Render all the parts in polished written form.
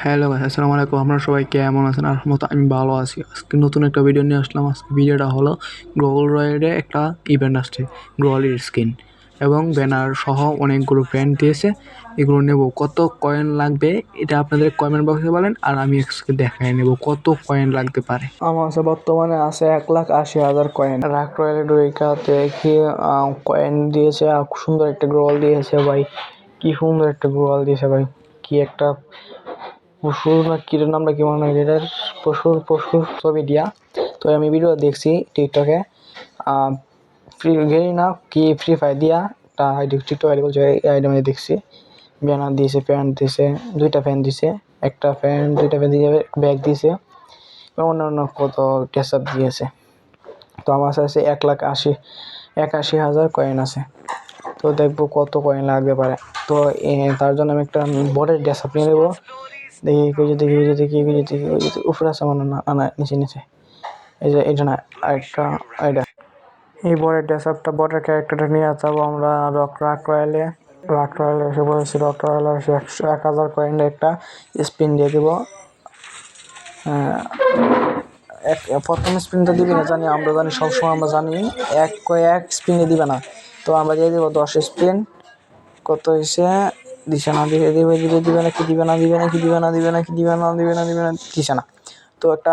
Hello ভাই, আসসালামু আলাইকুম। আপনারা সবাই কেমন আছেন? আলহামদুলিল্লাহ আমি ভালো আছি। আজকে নতুন একটা ভিডিও নিয়ে আসলাম। আজকে ভিডিওটা হলো গ্লোবাল রয়েডে একটা ইভেন্ট আসছে, গ্লোবালের স্কিন এবং ব্যানার সহ অনেকগুলো প্যান্ট দিয়েছে। এগুলো নেব। কত কয়েন লাগবে এটা আপনাদের কমেন্ট বক্সে বলেন, আর আমি আজকে দেখায় নেব কত কয়েন লাগতে পারে। আমার কাছে বর্তমানে আছে 1,80,000 কয়েন। রাক রয়েল ডুইকা দেখি কয়েন দিয়েছে, আর খুব সুন্দর একটা গ্লোবাল দিয়েছে ভাই। কি সুন্দর একটা গ্লোবাল দিয়েছে ভাই। কি একটা পশুর না কি নামটা কি মনে হয় এটার, পশুর ছবি দিয়া। তো আমি ভিডিও দেখছি টিকটকে, ফ্রি গেই না কি ফ্রি ফায়ার দিয়া তা টিকটক আইডি বলছে, এই আইডি আমি দেখছি। ব্যানার দিয়েছে, প্যান্ট দিয়েছে, দুইটা প্যান্ট দিয়েছে, একটা প্যান্ট দুইটা প্যান্ট দিয়ে ব্যাগ দিয়েছে এবং অন্যান্য কত ড্রেস আপ দিয়েছে। তো আমার কাছে 1,81,000 কয়েন আছে। তো দেখবো কত কয়েন লাগতে পারে। তো তার জন্য আমি একটা বড়ের ড্রেস আপ নিয়ে নেবো। দেখি উপরে আছে মনে না, না নিচে নিচে, এই যে এটা না, আরেকটা এটা। এই বড়ের ড্রেস আপটা, বড়ের ক্যারেক্টারটা নিয়ে যাবো আমরা রাক রয়েলে এসে বলেছি। রাক রয়েলে এসে 1,000 কয়েন একটা স্পিন দিয়ে দেবো। প্রথম স্পিনটা দিবি না জানি, আমরা জানি সবসময় আমরা জানি এক স্পিনে দিবে না। তো আমরা দিয়ে দেবো 10 স্পিন। কত হয়েছে দিছে না, দিছে না। তো একটা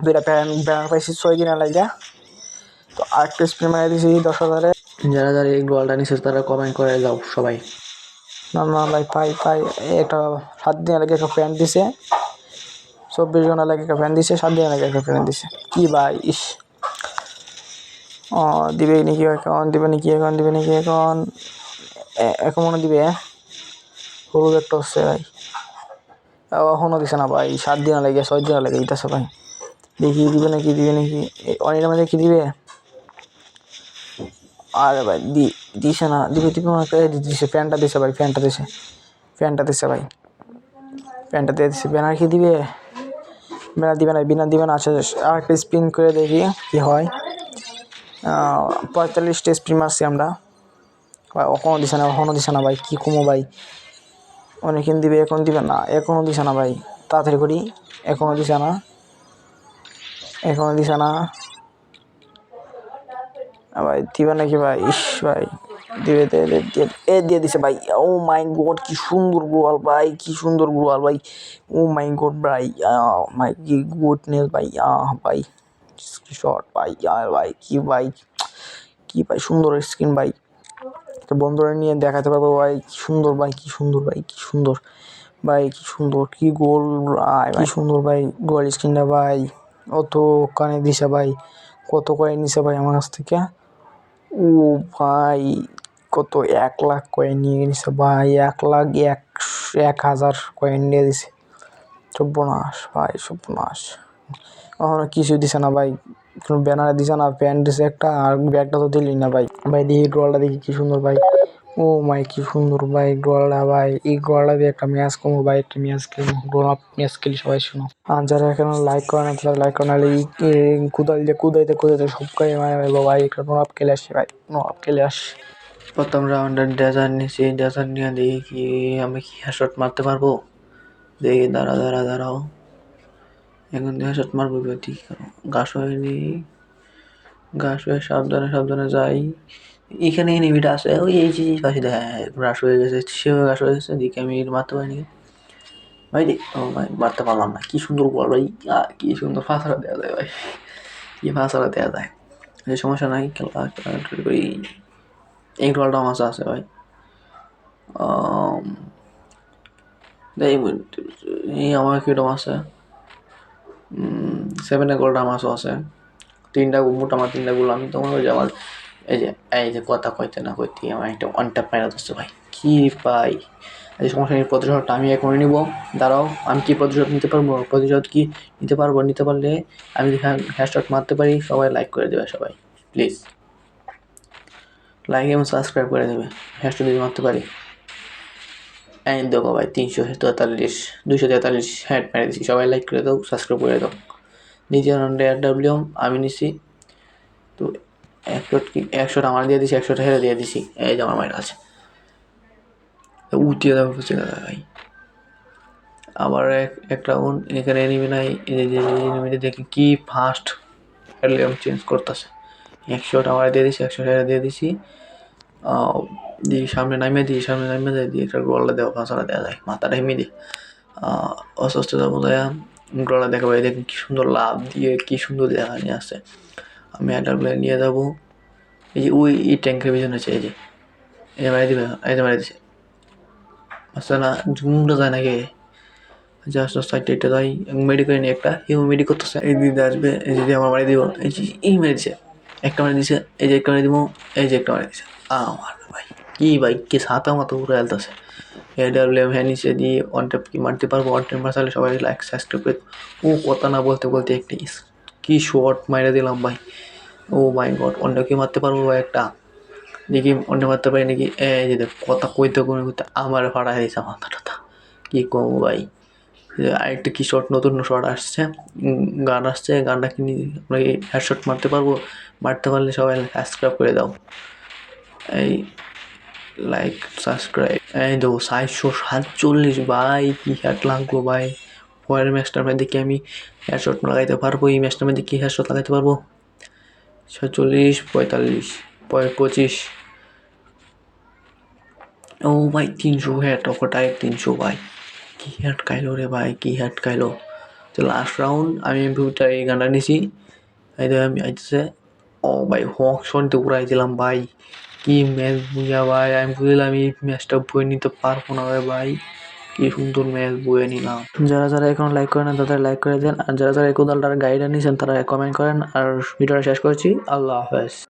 দুইটা ব্যানার পাইছি 6 দিনের লাগে। তো আরেকটা স্পিন মারিয়ে দিয়েছি 10,000-এ। যারা যারা এই গোয়ালটা নিচ্ছে তারা কমেন্ট করে যাও সবাই। না না ভাই, পাই এটা 7 দিনের লাগে একটা প্যান্ট দিছে, 24 জনের লাগে একটা প্যান্ট দিছে, 7 দিনের লাগে একটা প্যান্ট দিছে। কি ভাই, ইস দিবে নাকি এখন এখন মনে দিবে। হলুদ একটা হচ্ছে ভাই, এখনো দিছে না ভাই। 7 দিন লাগে, 6 দিন লাগে দিতেছে ভাই। দেখি দিবে নাকি অনেকটা মধ্যে কি দিবে। আরে ভাই দিছে না, দিবে দিছে। প্যান্টটা দিছে ভাই, প্যান্টটা দিছে ভাই, প্যান্টটা দিয়ে দিছে। ব্যানার কি দিবে? ব্যানার দিবে না। আচ্ছা, আর একটা স্পিন করে দেখি কি হয়। 45টা স্পিন মারছি আমরা ভাই, এখনো দিছে না ভাই। কি কমো ভাই, অনেকক্ষণ দিবে, এখন দিবে না, এখনো দিছে না ভাই। তাড়াতাড়ি করি, এখনো দিছে না ভাই। দিবে নাকি ভাই? ইস ভাই, দিবে দিয়ে দিছে ভাই। ও মাই গড, কি সুন্দর গোয়াল ভাই, কি সুন্দর গোয়াল ভাই। ও মাই গড ভাই, মাই কি গুডনেস ভাই। ভাই শট ভাই, ভাই কি ভাই সুন্দর স্ক্রিন ভাই। তো বন্ধুরা নিয়ে দেখাতে পারবো ভাই, কি সুন্দর ভাই, কি সুন্দর ভাই, কি সুন্দর ভাই, কি সুন্দর, কি গোল ভাই, কি সুন্দর ভাই গোয়াল স্ক্রিনটা ভাই। অত কানে দিছে ভাই, কত কয়েন নিছে ভাই আমার কাছ থেকে। ও ভাই, কত 1,00,000 কয়েন নিয়ে নিছে ভাই। 1,00,000 কয়েন নিয়ে দিছে। সর্বনাশ ভাই, সর্বনাশ। এখনো কিছু দিছে না ভাই, কোনো ব্যানারে দিছে না, প্যান্ট দিছে একটা, আর ব্যাগটা তো দিলি না ভাই। দেখি ড্রলটা দেখি কি সুন্দর ভাই। ও মাই, কি সুন্দর ভাই ড্রলটা ভাই। এই ড্রলটা দিয়ে একটা ম্যাচ কমবো ভাই, একটা ম্যাচ খেলবো, ড্রল আপ ম্যাচ খেলি সবাই শুনো। আর যারা এখন লাইক করে না তারা লাইক করে না, কুদাইতে সব করে মানে ভাই, একটা ড্রল আপ খেলে আসি ভাই, ড্রল আপ খেলে আসি। প্রথম রাউন্ডের ডেজার্ট নিয়েছি, ডেজার্ট নিয়ে দেখি কি আমি কি হেডশট মারতে পারবো। দেখি, দাঁড়াও, এখন হেডশট মারবো। ঠিক ঘাস হয়ে সাবধানে যাই। এখানে এনিমিটা আছে, ওই এই যে পাশে দেখা, ঘাস হয়ে গেছে, সেও ঘাস হয়ে গেছে। দিকে আমি মারতে পারিনি ভাই। ও ভাই, মারতে পারলাম না। কি সুন্দর বল ভাই, কি সুন্দর ফাঁসারা দেওয়া যায় ভাই, কি ফাঁসারা দেওয়া যায়। এই সমস্যা নাই, খেলা করি। এই ঢোলটা মাছ আছে ভাই। এই আমার কিরম আছে, 7 গোলটা মাছও আছে। 3টা মোটামুটি 3টা গোল আমি তোমার ওই যে আমার এই যে কথা কইতে না কইতে আমার একটা ওয়ান ট্যাপ মাইরা দিচ্ছে ভাই। কি পাই এই সমস্যা নেই, প্রতিশোধটা আমি এখনই নিব। দাঁড়াও, আমি কি প্রতিশোধ নিতে পারবো? নিতে পারলে আমি হ্যাশট্যাগ মারতে পারি। সবাই লাইক করে দেবে, সবাই প্লিজ লাইক এবং সাবস্ক্রাইব করে দেবে। হ্যাশট্যাগ যদি মারতে পারি। এই দেখো ভাই, 243 হ্যাড মেরে দিচ্ছি। সবাই লাইক করে দাও, সাবস্ক্রাইব করে দাও। দ্বিতীয় রাউন্ডে AW আমি নিছি। তো 100 আমার দিয়ে দিছি, 100 হেরে দিয়ে দিছি। এই যে আমার মায়ের আছে, উঠিয়ে দেওয়া হচ্ছে দাদা ভাই। আবার একটা এখানে এনিমি নাই, এই যে এনিমিটা দেখি কি ফাস্ট আমি চেঞ্জ করতেছে। 100 আমার দিয়ে দিছি, 100 টাকা দিয়ে দিছি। দিয়ে সামনে নামিয়ে দিই, সামনে নামিয়ে দেয় দিয়ে একটা গোলটা দেওয়া ফাঁসাটা দেওয়া যায়, মাথাটা হেমি দিই। অসুস্থতার মতো গোলটা দেখা পাই, দেখুন কি সুন্দর লাভ দিয়ে কি সুন্দর দেখা নিয়ে আসছে। আমি অ্যাটাকগুলো নিয়ে যাবো। এই যে ওই এই ট্যাঙ্কের পিছনে আছে, এই যে মারি দিবে, এই যে মারি দিছে। আসছে না, ঝুমটা যায় নাকি? জাস্ট সাইডটা এটা যাই মেডি করে নিই, একটা মেডি করতেছে, এই দিদি আসবে, এই দিদি আমার মারি দিব, এই যে এই মেরে দিছে, একটা মারি দিছে, এই যে একটা মারি দিব, এই যে একটা মারি দিছে। আমার ভাই কি ভাই কি সাতা মতো পুরো হেলতেছে। এডাব্লিউএম হ্যাঁ নিচে দিয়ে ওয়ান ট্যাপ কি মারতে পারবো, ওয়ান ট্যাপ মারলে সবাই লাইক সাবস্ক্রাইব করে। ও কথা না বলতে বলতে একটা কি শর্ট মাইরে দিলাম ভাই। ও মাই গড, অন্য কি মারতে পারবো ভাই একটা, দেখি অন্য মারতে পারি নাকি। এই যে কথা কইতে কইতে আমার ফাড়াই দিয়েছে মাথা টাথা, কি কমো ভাই। আরেকটা কি শট, নতুন শট আসছে, গান আসছে, গানটা কিনে আমরা হেডশট মারতে পারবো। মারতে পারলে সবাই সাবস্ক্রাইব করে দাও, এই লাইক সাবস্ক্রাইব। এই তো 447 ভাই, কি হেড লাগলো ভাই। পরের ম্যাচটার মধ্যে কি আমি হেডশট লাগাইতে পারবো? এই ম্যাচটার মধ্যে কি হেডশট লাগাইতে পারবো? 46, 45, 25। ও ভাই 300 হেড, ওটাই 300 ভাই। কি হেড খাইলো রে ভাই, কি হেড খাইলো। তো লাস্ট রাউন্ড আমি এমপিটা এই গানটা নিছি, এই তো আমি আইতেছে। ও ভাই হক শুনতে উড়াই দিলাম ভাই, কি ম্যাচ বুঝা ভাই। আমি বুঝলাম এই ম্যাচটা বয়ে নিতে পারবো না রে ভাই, কি সুন্দর ম্যাচ বয়ে নিলাম। যারা যারা এখন লাইক করেন না তাদের লাইক করে দেন, আর যারা যারা এই কোদালটার গাইড নিয়েছেন তারা কমেন্ট করেন। আর ভিডিওটা শেষ করছি, আল্লাহ হাফেজ।